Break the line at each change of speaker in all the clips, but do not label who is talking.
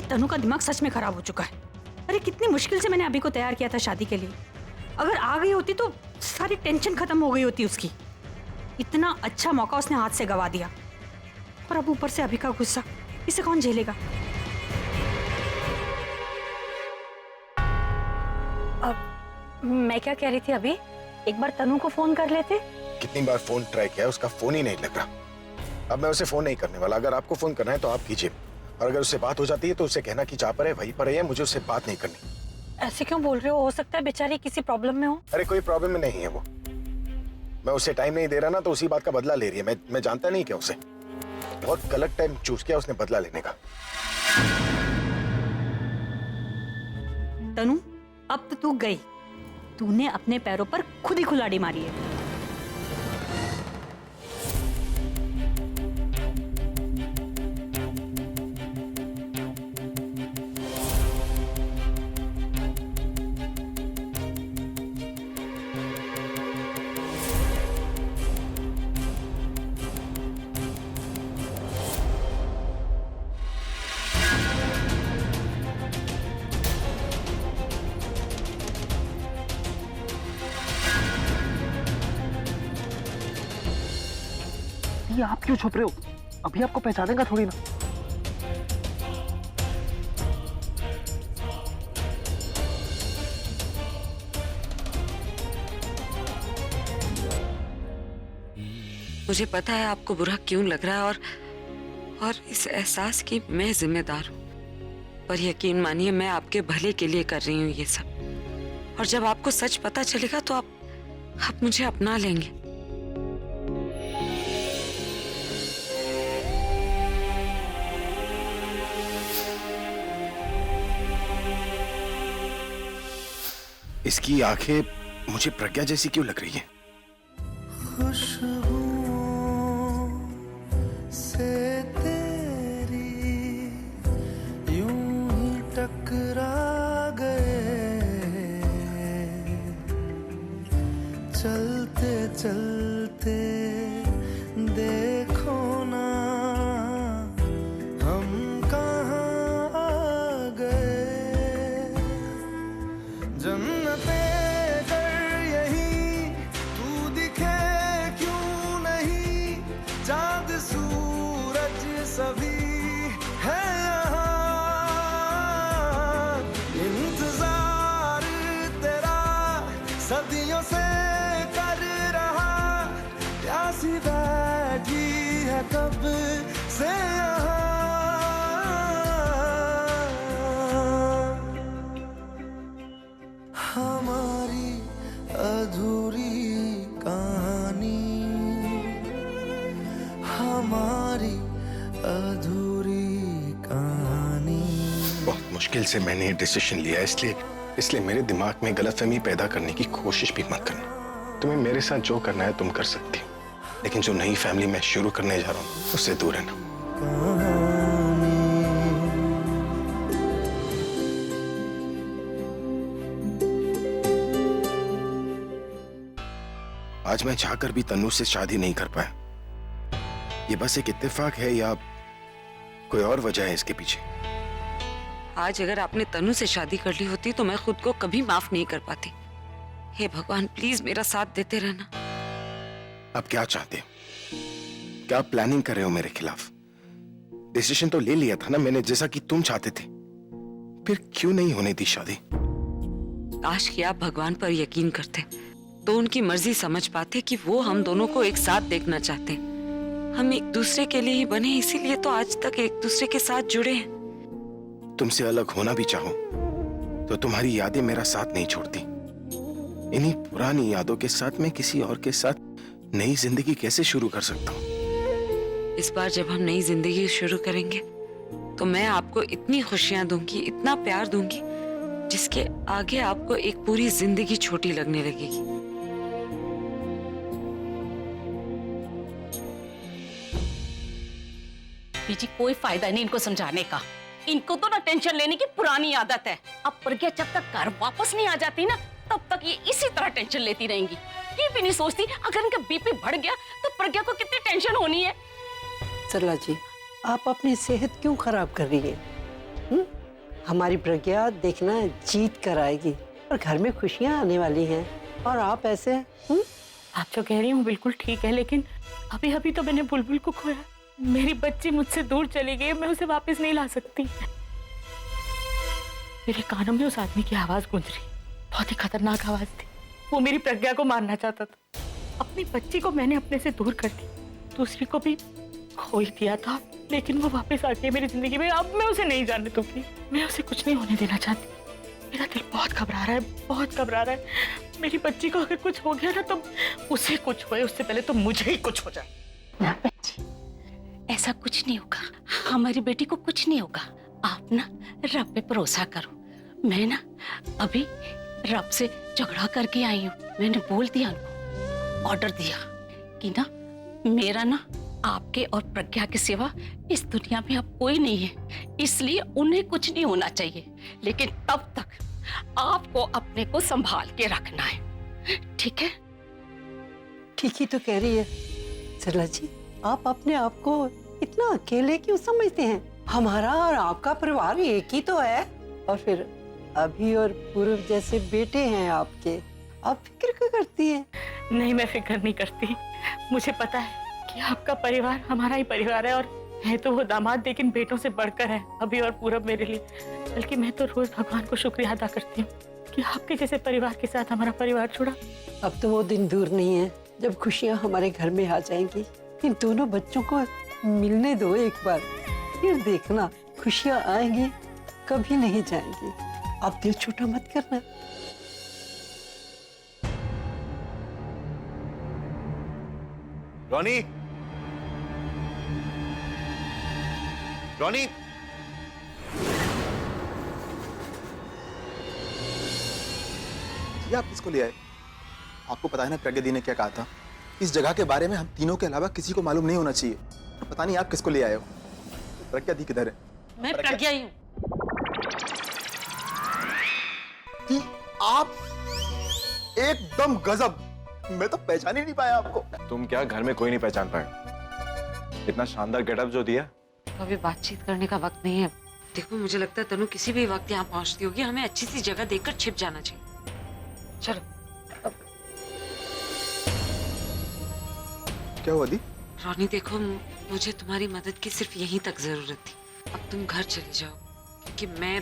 तनु का दिमाग सच में खराब हो चुका है। अरे कितनी मुश्किल से मैंने अभी को तैयार किया था शादी के लिए। अगर आ गई होती तो सारी टेंशन खत्म हो गई होती उसकी। इतना अच्छा मौका उसने हाथ से गवा दिया, और अब ऊपर से अभी का गुस्सा, इसे कौन झेलेगा? अब मैं क्या कह रही थी, अभी एक बार तनु को फोन कर लेते।
कितनी बार फोन ट्राई किया, उसका फोन ही नहीं लग रहा। अब मैं उसे फोन नहीं करने वाला। अगर आपको फोन करना है तो आप कीजिए, और अगर उससे बात हो जाती है तो उसे कहना कि जहाँ पर है वहीं पर है, मुझे उससे बात नहीं करनी।
ऐसे क्यों बोल रहे हो सकता है बेचारी किसी प्रॉब्लम में हो।
अरे कोई प्रॉब्लम में नहीं है वो। मैं उसे टाइम नहीं दे रहा ना, तो उसी बात का बदला ले रही है। मैं जानता नहीं क्या उसे। बहुत गलत टाइम चूज किया उसने बदला लेने का।
तनु, अब तो तू गई। तूने अपने पैरों पर खुद ही कुल्हाड़ी मारी है।
ये आप क्यों छुप रहे हो? अभी आपको पहचानेगा थोड़ी ना।
मुझे पता है आपको बुरा क्यों लग रहा है, और इस एहसास की मैं जिम्मेदार हूँ। पर यकीन मानिए मैं आपके भले के लिए कर रही हूँ ये सब। और जब आपको सच पता चलेगा तो आप मुझे अपना लेंगे।
इसकी आंखें मुझे प्रज्ञा जैसी क्यों लग रही है?
खुशबू से तेरी यूं ही टकरा गए, चलते चलते देखो ना हम कहाँ आ गए। जन्नते कर यही तू दिखे क्यों नहीं, चाँद सूरज सभी है यहाँ। इंतजार तेरा सदियों से कर रहा, प्यासी बैठी है कब से यहाँ। हमारी अधूरी कहानी, हमारी अधूरी कहानी।
बहुत मुश्किल से मैंने डिसीजन लिया, इसलिए मेरे दिमाग में गलतफहमी पैदा करने की कोशिश भी मत करना। तुम्हें मेरे साथ जो करना है तुम कर सकती हो, लेकिन जो नई फैमिली मैं शुरू करने जा रहा हूँ उससे दूर रहना। आज मैं चाहकर भी तन्नू से शादी नहीं कर पाया। ये बस एक इत्तेफाक है या कोई और वजह है इसके पीछे?
आज अगर आपने तनु से शादी कर ली होती तो मैं खुद को कभी माफ नहीं कर पाती। हे भगवान, प्लीज मेरा साथ देते रहना।
अब क्या चाहते हो? क्या प्लानिंग कर रहे हो मेरे खिलाफ? डिसीजन तो ले लिया था ना मैंने, जैसा कि तुम चाहते थे। फिर क्यों नहीं होने दी शादी?
काश कि आप भगवान पर यकीन करते तो उनकी मर्जी समझ पाते कि वो हम दोनों को एक साथ देखना चाहते हैं। हम एक दूसरे के लिए ही बने, इसीलिए तो आज तक एक दूसरे के साथ जुड़े हैं।
तुमसे अलग होना भी चाहो तो तुम्हारी यादें मेरा साथ नहीं छोड़ती। इन्हीं पुरानी यादों के साथ मैं किसी और के साथ नई जिंदगी कैसे शुरू कर सकता हूँ?
इस बार जब हम नई जिंदगी शुरू करेंगे तो मैं आपको इतनी खुशियां दूंगी, इतना प्यार दूंगी, जिसके आगे आपको एक पूरी जिंदगी छोटी लगने लगेगी।
बीजी, कोई फायदा नहीं इनको समझाने का। इनको तो ना टेंशन लेने की पुरानी आदत है। अब प्रज्ञा जब तक घर वापस नहीं आ जाती ना, तब तक ये इसी तरह टेंशन लेती रहेंगी। ये भी नहीं सोचती अगर इनका बीपी बढ़ गया तो प्रज्ञा को कितनी टेंशन होनी है।
सरला जी, आप अपनी सेहत क्यों खराब कर रही है? हमारी प्रज्ञा देखना जीत कर आएगी और घर में खुशियां आने वाली हैं। और आप ऐसे
आप जो कह रही हूँ बिल्कुल ठीक है, लेकिन अभी अभी तो मैंने बुलबुल को खोया। मेरी बच्ची मुझसे दूर चली गई, मैं उसे वापस नहीं ला सकती। मेरे कानों में उस आदमी की आवाज गूंज रही, बहुत ही खतरनाक आवाज थी। वो मेरी प्रज्ञा को मारना चाहता था। अपनी बच्ची को मैंने अपने से दूर कर दी, दूसरी को भी खो ही दिया था, लेकिन वो वापस आ गई मेरी जिंदगी में। अब मैं उसे नहीं जाने दूंगी, मैं उसे कुछ नहीं होने देना चाहती। मेरा दिल बहुत घबरा रहा है, बहुत घबरा रहा है। मेरी बच्ची को अगर कुछ हो गया ना तो उसे कुछ होए उससे पहले तो मुझे ही कुछ हो जाए। ना बच्ची, ऐसा कुछ नहीं होगा, हमारी बेटी को कुछ नहीं होगा। आप ना रब पे भरोसा करो। मैं ना अभी रब से झगड़ा करके आई हूँ। मैंने बोल दिया उनको, ऑर्डर दिया कि ना मेरा ना आपके और प्रज्ञा के सिवा इस दुनिया में अब कोई नहीं है, इसलिए उन्हें कुछ नहीं होना चाहिए। लेकिन तब तक आपको अपने को संभाल के रखना है, ठीक है?
ठीक ही तो कह रही है सरला जी। आप अपने आप को इतना अकेले क्यों समझते हैं? हमारा और आपका परिवार एक ही तो है। और फिर अभी और पूर्व जैसे बेटे हैं आपके, आप फिक्र क्यों करती हैं?
नहीं, मैं फिक्र नहीं करती। मुझे पता है कि आपका परिवार हमारा ही परिवार है, और है तो वो दामाद, लेकिन बेटों से बढ़कर है अभी और पूरब मेरे लिए। बल्कि मैं तो रोज भगवान को शुक्रिया अदा करती हूँ कि आपके जैसे परिवार के साथ हमारा परिवार जुड़ा।
अब तो वो दिन दूर नहीं है जब खुशियाँ हमारे घर में आ जाएंगी। इन दोनों बच्चों को मिलने दो एक बार, फिर देखना खुशियाँ आएंगी, कभी नहीं जाएंगी। आप दिल छोटा मत करना।
रॉनी, रॉनी, ये आप किसको ले आए? आपको पता है ना प्रज्ञा दी ने क्या कहा था? इस जगह के बारे में हम तीनों के अलावा किसी को मालूम नहीं होना चाहिए। तो पता नहीं आप किसको ले आए हो। तो प्रज्ञा दी किधर है?
मैं प्रज्ञा ही हूँ।
कि आप एकदम गजब, मैं तो पहचान ही नहीं पाया आपको।
तुम क्या घर में कोई नहीं पहचान पाया? इतना शानदार गेटअप जो दिया।
अभी बातचीत करने का वक्त नहीं है। देखो, मुझे लगता है तनु किसी भी वक्त यहाँ पहुँचती होगी। हमें अच्छी सी जगह देखकर छिप जाना चाहिए। चलो।
क्या हुआ दी?
रॉनी देखो, मुझे तुम्हारी मदद की सिर्फ यहीं तक जरूरत थी। अब तुम घर चले जाओ, क्योंकि मैं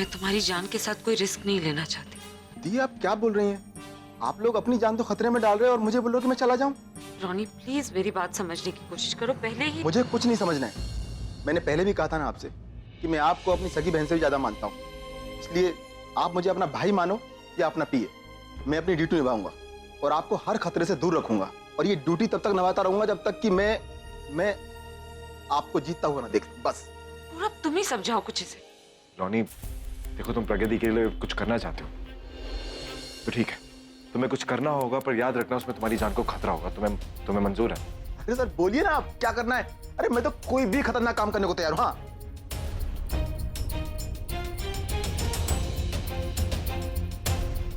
तुम्हारी जान के साथ कोई रिस्क नहीं लेना चाहती।
दी आप क्या बोल रही हैं? आप लोग अपनी जान तो खतरे में डाल रहे हो और मुझे बोल रहे हो कि मैं चला जाऊं?
रॉनी प्लीज मेरी बात समझने की कोशिश करो। पहले ही
मुझे कुछ नहीं समझना है। मैंने पहले भी कहा था ना आपसे कि मैं आपको अपनी सगी बहन से भी ज्यादा मानता हूँ। इसलिए आप मुझे अपना भाई मानो या अपना पिए, मैं अपनी ड्यूटी निभाऊंगा और आपको हर खतरे से दूर रखूंगा। और ये ड्यूटी तब तक निभाता रहूंगा जब तक कि मैं आपको जीतता हुआ ना देख। बस
पूरा तुम ही समझाओ कुछ इसे।
रॉनी देखो, तुम प्रगति के लिए कुछ करना चाहते हो तो ठीक है, तुम्हें कुछ करना होगा, पर याद रखना उसमें तुम्हारी जान को खतरा होगा। तुम्हें मंजूर है?
अरे सर बोलिए ना, आप क्या करना है? अरे मैं तो कोई भी खतरनाक काम करने को तैयार हूं। हाँ,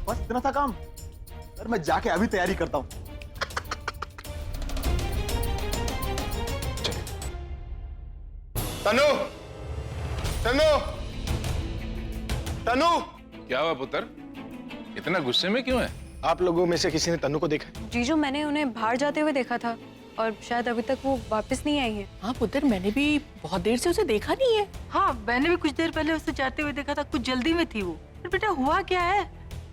बस इतना था काम। सर मैं जाके अभी तैयारी करता हूँ। तनु, तनु, तनु,
क्या हुआ पुत्र, इतना गुस्से में क्यों है? आप लोगों में से किसी ने तनु को देखा?
जीजू, मैंने उन्हें बाहर जाते हुए देखा था और शायद अभी तक वो वापस नहीं आई है।
हाँ पुत्र, मैंने भी बहुत देर से उसे देखा नहीं है।
हाँ, मैंने भी कुछ देर पहले उसे जाते हुए देखा था। कुछ जल्दी में थी वो। पर बेटा हुआ क्या है?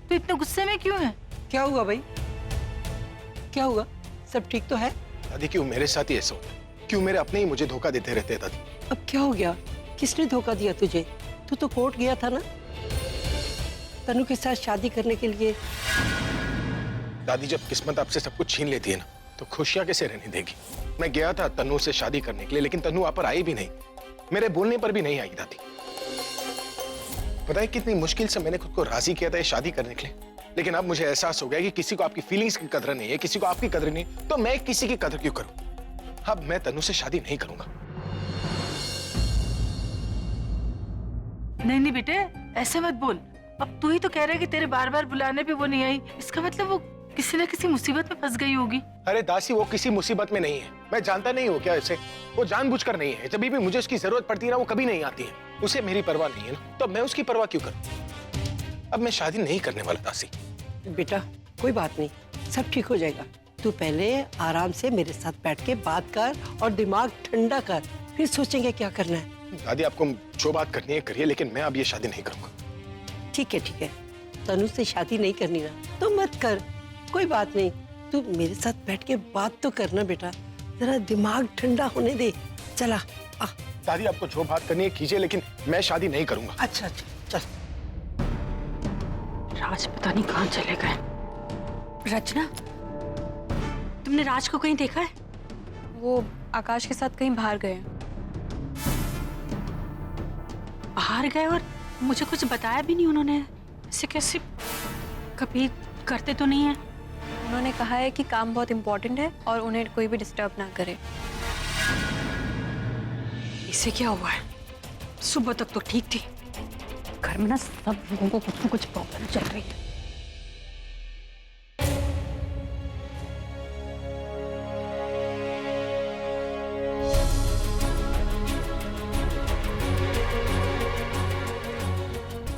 तो इतने गुस्से में क्यों है?
क्या हुआ भाई, क्या हुआ? सब ठीक तो है?
दादी क्यों मेरे साथ ही ऐसा होता? क्यों मेरे अपने ही मुझे धोखा देते रहते हैं दादी?
अब क्या हो गया? किसने धोखा दिया तुझे? तू तो कोर्ट गया था ना तनु के साथ शादी करने के लिए।
दादी जब किस्मत आपसे सब कुछ छीन लेती है ना, तो खुशियां कैसे रहने देगी? मैं गया था तनु से शादी करने के लिए, लेकिन तनु वहां पर आई भी नहीं, मेरे बोलने पर भी नहीं आई दादी। पता है कितनी मुश्किल से मैंने खुद को राजी किया था ये शादी करने के लिए, लेकिन अब मुझे एहसास हो गया कि किसी को आपकी फीलिंग्स की कदर नहीं है, किसी को आपकी कदर नहीं, तो मैं किसी की कदर क्यों करूं? अब मैं तनु से शादी नहीं करूंगा।
नहीं नहीं बेटे, ऐसे मत बोल। अब तू ही तो कह रहा है कि तेरे बार बार बुलाने पे वो नहीं आई। इसका मतलब वो किसी न किसी मुसीबत में फंस गई होगी।
अरे दासी, वो किसी मुसीबत में नहीं है। मैं जानता नहीं हूँ क्या इसे? वो जानबूझकर नहीं है। जब भी मुझे उसकी जरूरत पड़ती है ना, वो कभी नहीं आती है। उसे मेरी परवाह नहीं है ना, तो मैं उसकी परवाह क्यों करूँ? अब मैं शादी नहीं करने वाला दासी।
बेटा कोई बात नहीं, सब ठीक हो जाएगा। तू पहले आराम से मेरे साथ बैठ के बात कर और दिमाग ठंडा कर, फिर सोचेंगे क्या करना है।
दादी, आपको जो बात करनी है करिए, लेकिन मैं अब ये शादी नहीं करूंगा।
ठीक है, तनु से शादी नहीं करनी ना तो मत कर, कोई बात नहीं। तू मेरे साथ बैठ के बात तो करना बेटा, जरा दिमाग ठंडा होने दे। चला आ।
दादी, आपको जो बात करनी है कीजिए, लेकिन मैं शादी नहीं करूंगा।
अच्छा चल।
राज पता नहीं कहाँ चले गए। रचना, तुमने राज को कहीं देखा है?
वो आकाश के साथ कहीं बाहर गए हैं।
बाहर गए और मुझे कुछ बताया भी नहीं उन्होंने। ऐसे कैसे, कभी करते तो नहीं है।
उन्होंने कहा है कि काम बहुत इम्पोर्टेंट है और उन्हें कोई भी डिस्टर्ब ना करे।
इसे क्या हुआ है? सुबह तक तो ठीक थी। घर में ना सब लोगों को कुछ न कुछ प्रॉब्लम चल रही है।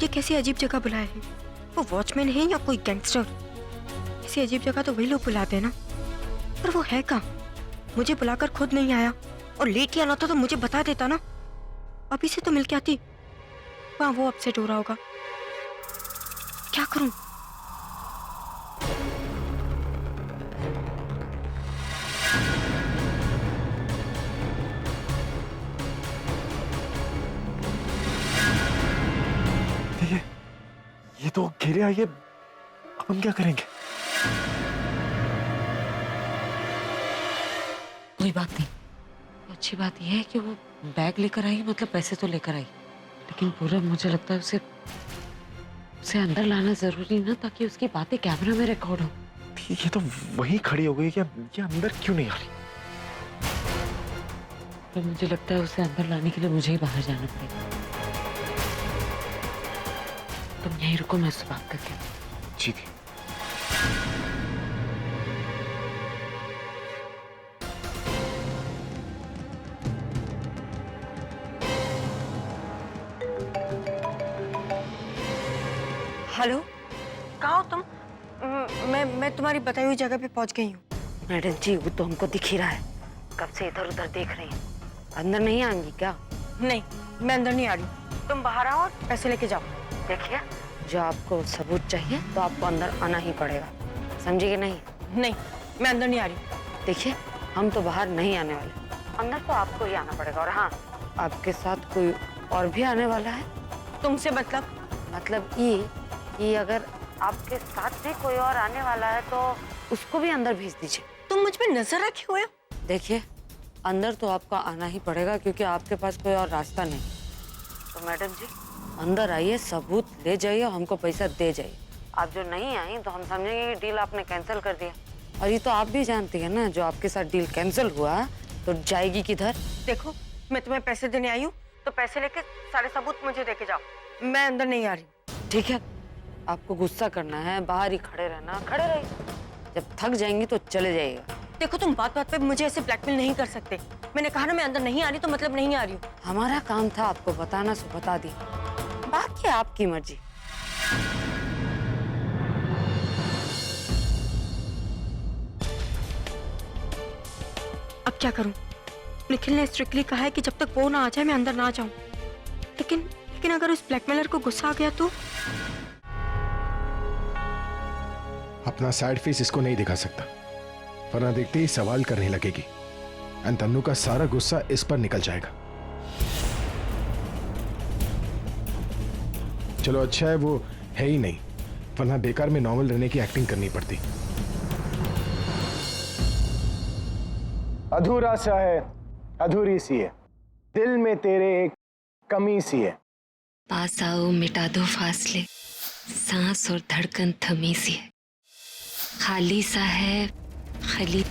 ये कैसी अजीब जगह बुलाया है? वो वॉचमैन है या कोई गैंगस्टर? ऐसी अजीब जगह तो वही लोग बुलाते हैं ना। पर वो है कहाँ? मुझे बुलाकर खुद नहीं आया, और लेके आना था तो मुझे बता देता ना। अभी से तो मिल के आती। वहाँ वो अपसेट हो रहा होगा। क्या करूं?
ये तो घेरे आई है, अब हम क्या करेंगे?
कोई बात नहीं। अच्छी बात यह है कि वो बैग लेकर आई, मतलब पैसे तो लेकर आई, लेकिन पूरा मुझे लगता है उसे अंदर लाना जरूरी ना, ताकि उसकी बातें कैमरा में रिकॉर्ड हो।
ये तो वहीं खड़ी हो गई, क्या ये अंदर क्यों नहीं आ रही?
तो मुझे लगता है उसे अंदर लाने के लिए मुझे ही बाहर जाना पड़ेगा। तुम यहीं रुको, मैं उससे बात करके आती हूँ।
ठीक है।
हेलो, कहाँ हो तुम? मैं तुम्हारी बताई हुई जगह पे पहुंच गई हूँ।
मैडम जी, वो तो हमको दिख ही रहा है, कब से इधर उधर देख रही हैं। अंदर नहीं आएंगी क्या?
नहीं, मैं अंदर नहीं आ रही। तुम बाहर आओ और पैसे लेके जाओ।
देखिए, जो आपको सबूत चाहिए तो आपको अंदर आना ही पड़ेगा, समझी कि नहीं?
नहीं, मैं अंदर नहीं आ रही।
देखिए, हम तो बाहर नहीं आने वाले, अंदर तो आपको ही आना पड़ेगा। और हाँ, आपके साथ कोई और भी आने वाला है।
तुमसे मतलब
ये कि अगर आपके साथ भी कोई और आने वाला है तो उसको भी अंदर भेज दीजिए।
तुम मुझ पे नजर रखे हुए हो?
देखिए, अंदर तो आपको आना ही पड़ेगा, क्योंकि आपके पास कोई और रास्ता नहीं। तो मैडम जी, अंदर आइए, सबूत ले जाइए, हमको पैसा दे जाइए। आप जो नहीं आई तो हम समझेंगे कि डील आपने कैंसिल कर दिया। और ये तो आप भी जानती है ना, जो आपके साथ डील कैंसिल हुआ तो जाएगी किधर?
देखो, मैं तुम्हें पैसे देने आई हूँ, तो पैसे लेके सारे सबूत मुझे देके जाओ। मैं अंदर नहीं आ रही।
ठीक है, आपको गुस्सा करना है, बाहर ही खड़े रहना, खड़े रहिए। जब थक जाएंगी तो चले जाइएगा।
देखो, तुम बात बात पे मुझे ऐसे ब्लैकमेल नहीं कर सकते। मैंने कहा ना, मैं अंदर नहीं आ रही तो मतलब नहीं आ रही हूँ।
हमारा काम था आपको बताना, सो बता दी, बाकी आपकी मर्जी।
अब क्या करूं? निखिल ने स्ट्रिक्टली कहा है कि जब तक वो ना आ जाए मैं अंदर ना जाऊं। लेकिन अगर उस ब्लैकमेलर को गुस्सा आ गया तो?
अपना सैड फेस इसको नहीं दिखा सकता, वरना देखते ही सवाल करने लगेगी एंड तन्नू का सारा गुस्सा इस पर निकल जाएगा। चलो अच्छा है वो है ही नहीं, वरना बेकार में नॉर्मल रहने की एक्टिंग करनी पड़ती। अधूरा सा है, अधूरी सी है, दिल में तेरे एक कमी सी है।
पास आओ, मिटा दो फासले, सांस और धड़कन थमी सी है, खाली सा है खाली।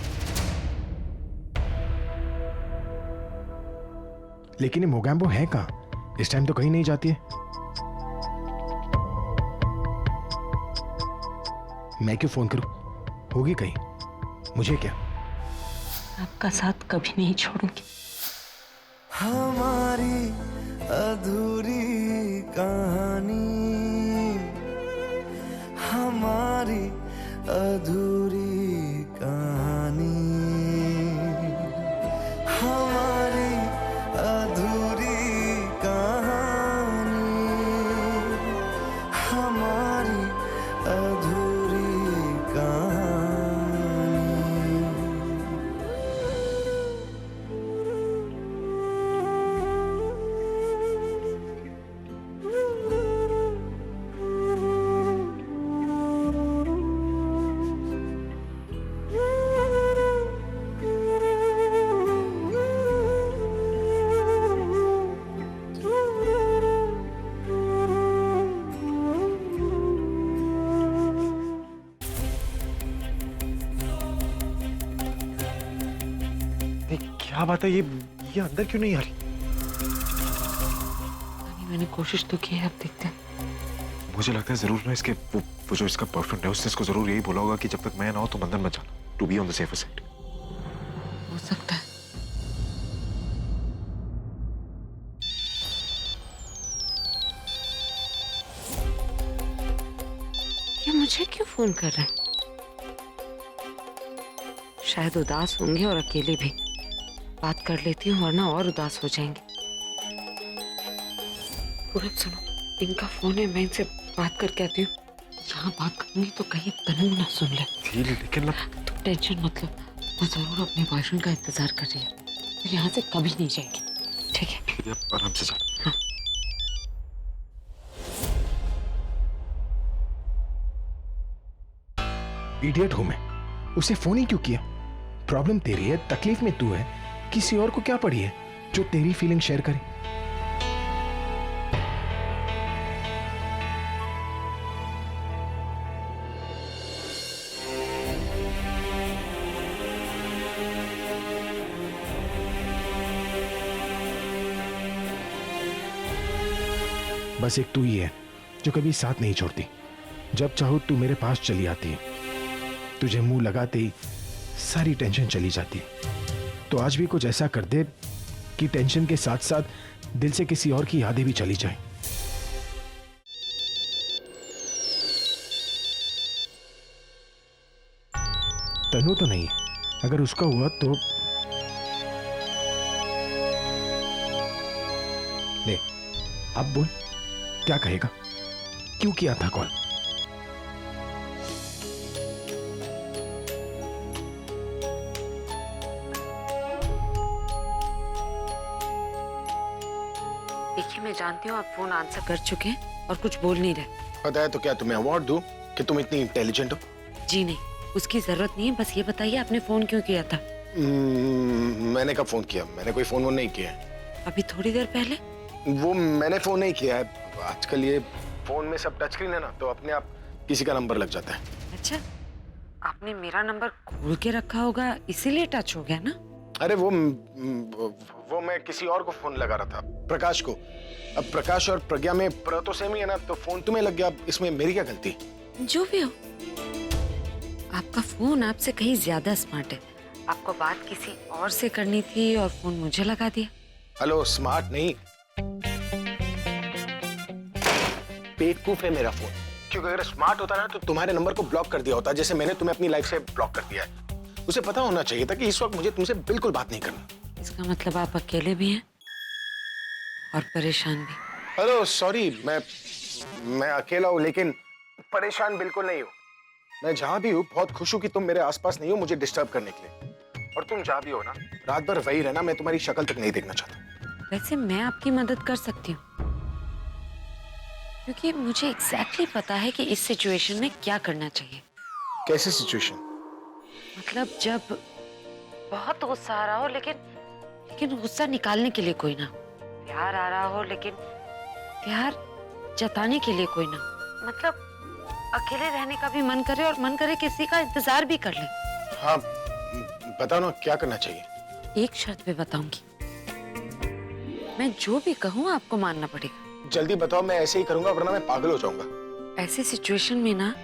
लेकिन ये मोगैम्बो है कहाँ? इस टाइम तो कहीं नहीं जाती है। मैं क्यों फोन करूं? होगी कहीं, मुझे क्या।
आपका साथ कभी नहीं छोड़ूंगी।
हमारी अधूरी कहानी, हमारी अधूरी कहानी, हमारी अधूरी कहानी, हमारी अधूरी कहानी।
क्या बात है, ये अंदर क्यों नहीं आ रही?
मैंने कोशिश तो की है, अब देखते हैं।
मुझे लगता है जरूर ना इसके वो जो इसका बॉयफ्रेंड है उसने इसको जरूर यही बोला होगा कि जब तक मैं ना हो तो मंदिर मत जाना, to be on the safer side.
हो सकता है। ये मुझे क्यों फोन कर रहे हैं? शायद उदास होंगे और अकेले भी। बात कर लेती हूँ वरना और उदास हो जाएंगे। पूरब सुनो, इनका फोन है, मैं इनसे बात करके आती हूँ। यहाँ बात करूंगी तो कहीं तनु ना सुन ले।
लेकिन
तुम टेंशन मत लो, वो जरूर अपने बॉयफ्रेंड का इंतजार कर रही है। वो यहाँ से कभी नहीं जाएगी। ठीक है,
आराम से जा।
हाँ।
इडियट हूं मैं, उसे फोन ही क्यों किया? प्रॉब्लम तेरी है, तकलीफ में तू है, किसी और को क्या पड़ी है जो तेरी फीलिंग शेयर करे? बस एक तू ही है जो कभी साथ नहीं छोड़ती। जब चाहो तू मेरे पास चली आती है, तुझे मुंह लगाते ही सारी टेंशन चली जाती है। तो आज भी कुछ ऐसा कर दे कि टेंशन के साथ साथ दिल से किसी और की यादें भी चली जाएं। तनु तो नहीं है, अगर उसका हुआ तो ले, अब बोल, क्या कहेगा? क्यों किया था कॉल?
देखिए, मैं जानती हूँ आप फोन आंसर कर चुके हैं और कुछ बोल नहीं रहे।
पता है तो क्या तुम्हें अवार्ड दूं कि तुम इतनी इंटेलिजेंट हो?
जी नहीं, उसकी जरूरत नहीं है। बस ये बताइए आपने फोन क्यों किया था?
मैंने कब फोन किया? मैंने कोई फोन नहीं किया है।
अभी थोड़ी देर पहले।
वो मैंने फोन नहीं किया है। आजकल ये फोन में सब टच स्क्रीन है ना, तो अपने आप किसी का नंबर लग जाता है।
अच्छा, आपने मेरा नंबर खोल के रखा होगा इसीलिए टच हो गया ना?
अरे वो मैं किसी और को फोन लगा रहा था, प्रकाश को। अब प्रकाश और प्रज्ञा में प्र तो सेम ही है ना, तो फोन तुम्हें लग गया। इसमें मेरी क्या गलती?
जो भी हो, आपका फोन आपसे कहीं ज्यादा स्मार्ट है। आपको बात किसी और से करनी थी और फोन मुझे लगा दिया।
हेलो, स्मार्ट नहीं, बेवकूफ है मेरा फोन। क्योंकि अगर स्मार्ट होता ना तो तुम्हारे नंबर को ब्लॉक कर दिया होता, जैसे मैंने तुम्हें अपनी लाइफ से ब्लॉक कर दिया है। उसे पता होना चाहिए था कि इस वक्त मुझे तुमसे बिल्कुल बात नहीं करनी।
इसका मतलब आप अकेले भी हैं और परेशान भी।
हेलो, सॉरी, मैं अकेला हूँ लेकिन परेशान बिल्कुल नहीं हूँ। मैं जहाँ भी हूँ बहुत खुश हूँ कि तुम मेरे आसपास नहीं हो मुझे डिस्टर्ब करने के लिए। और तुम जहाँ भी हो ना, रात भर वही रहना, मैं तुम्हारी शक्ल तक नहीं देखना चाहता।
वैसे मैं आपकी मदद कर सकती हूँ, क्योंकि मुझे एग्जैक्टली पता है कि इस सिचुएशन में क्या करना चाहिए।
कैसी सिचुएशन?
मतलब जब बहुत गुस्सा आ रहा हो लेकिन गुस्सा निकालने के लिए कोई ना, प्यार आ रहा हो लेकिन प्यार जताने के लिए कोई ना, मतलब अकेले रहने का भी मन करे और मन करे किसी का इंतजार भी कर ले।
हाँ, बताओ ना क्या करना चाहिए?
एक शर्त पे बताऊंगी, मैं जो भी कहूँ आपको मानना पड़ेगा।
जल्दी बताओ, मैं ऐसे ही करूंगा वरना मैं पागल हो जाऊंगा।
ऐसे सिचुएशन में ना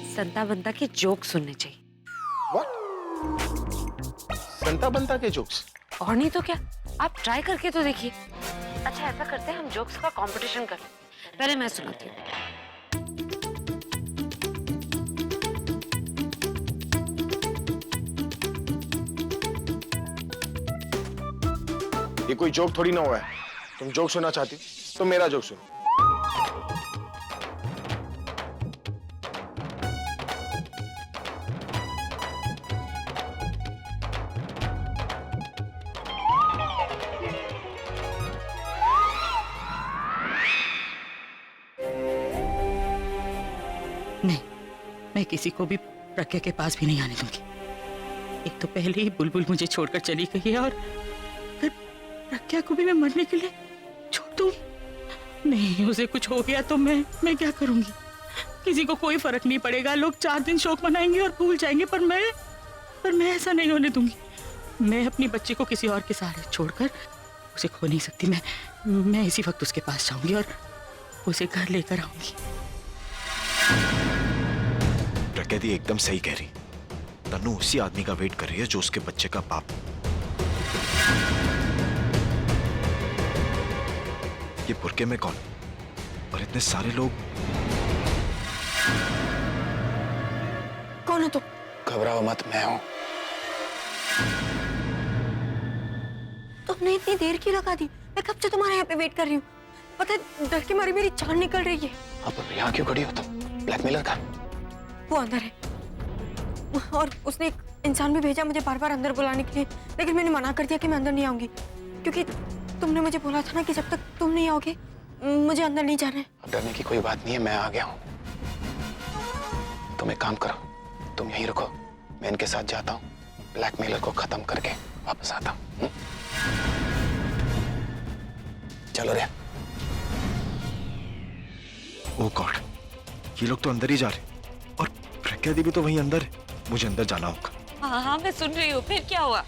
संता बंता के जोक सुनने चाहिए।
What? बनता बनता के जोक्स।
और नहीं तो क्या, आप ट्राई करके तो देखिए। अच्छा ऐसा करते हैं, हम जोक्स का कंपटीशन कर लें। पहले मैं सुनाती हूँ।
ये कोई जोक थोड़ी ना हुआ है। तुम जोक सुनना चाहती हो तो मेरा जोक सुनो।
नहीं, मैं किसी को भी प्रज्ञा के पास भी नहीं आने दूंगी। एक तो पहले ही बुलबुल मुझे छोड़कर चली गई है और फिर प्रज्ञा को भी मैं मरने के लिए छोड़ दूंगी। नहीं, उसे कुछ हो गया तो मैं क्या करूंगी? किसी को कोई फर्क नहीं पड़ेगा, लोग 4 दिन शोक मनाएंगे और भूल जाएंगे, पर मैं ऐसा नहीं होने दूंगी। मैं अपनी बच्ची को किसी और के सहारे छोड़कर उसे खो नहीं सकती। मैं इसी वक्त उसके पास जाऊंगी और उसे घर लेकर आऊंगी।
प्रकृति एकदम सही कह रही। तन्नू उसी आदमी का वेट कर रही है जो उसके बच्चे का बाप। ये बुरके में कौन और इतने सारे लोग?
कौन है तुम?
घबराओ मत, मैं हूं।
तुमने इतनी देर क्यों लगा दी? मैं कब से तुम्हारे यहाँ पे वेट कर रही हूँ। पता है, डर के मारे मेरी जान निकल रही है।
अब यहाँ क्यों खड़ी हो तुम? ब्लैकमेलर का?
वो अंदर है और उसने एक इंसान भी भेजा मुझे बार बार अंदर बुलाने के लिए, लेकिन मैंने मना कर दिया कि मैं अंदर नहीं आऊंगी, क्योंकि तुमने मुझे बोला था ना कि जब तक तुम नहीं आओगे मुझे अंदर नहीं जाना है।
डरने की कोई बात नहीं है, मैं आ गया हूँ। तुम एक काम करो, तुम यहीं रुको, मैं इनके साथ जाता हूँ, ब्लैकमेलर को खत्म करके वापस आता हूँ। चलो रे।
ओह गॉड, ये लोग तो अंदर ही जा रहे और प्रज्ञा देवी तो वहीं अंदर है। मुझे अंदर जाना होगा।
हाँ हाँ मैं सुन रही हूँ। फिर क्या हुआ?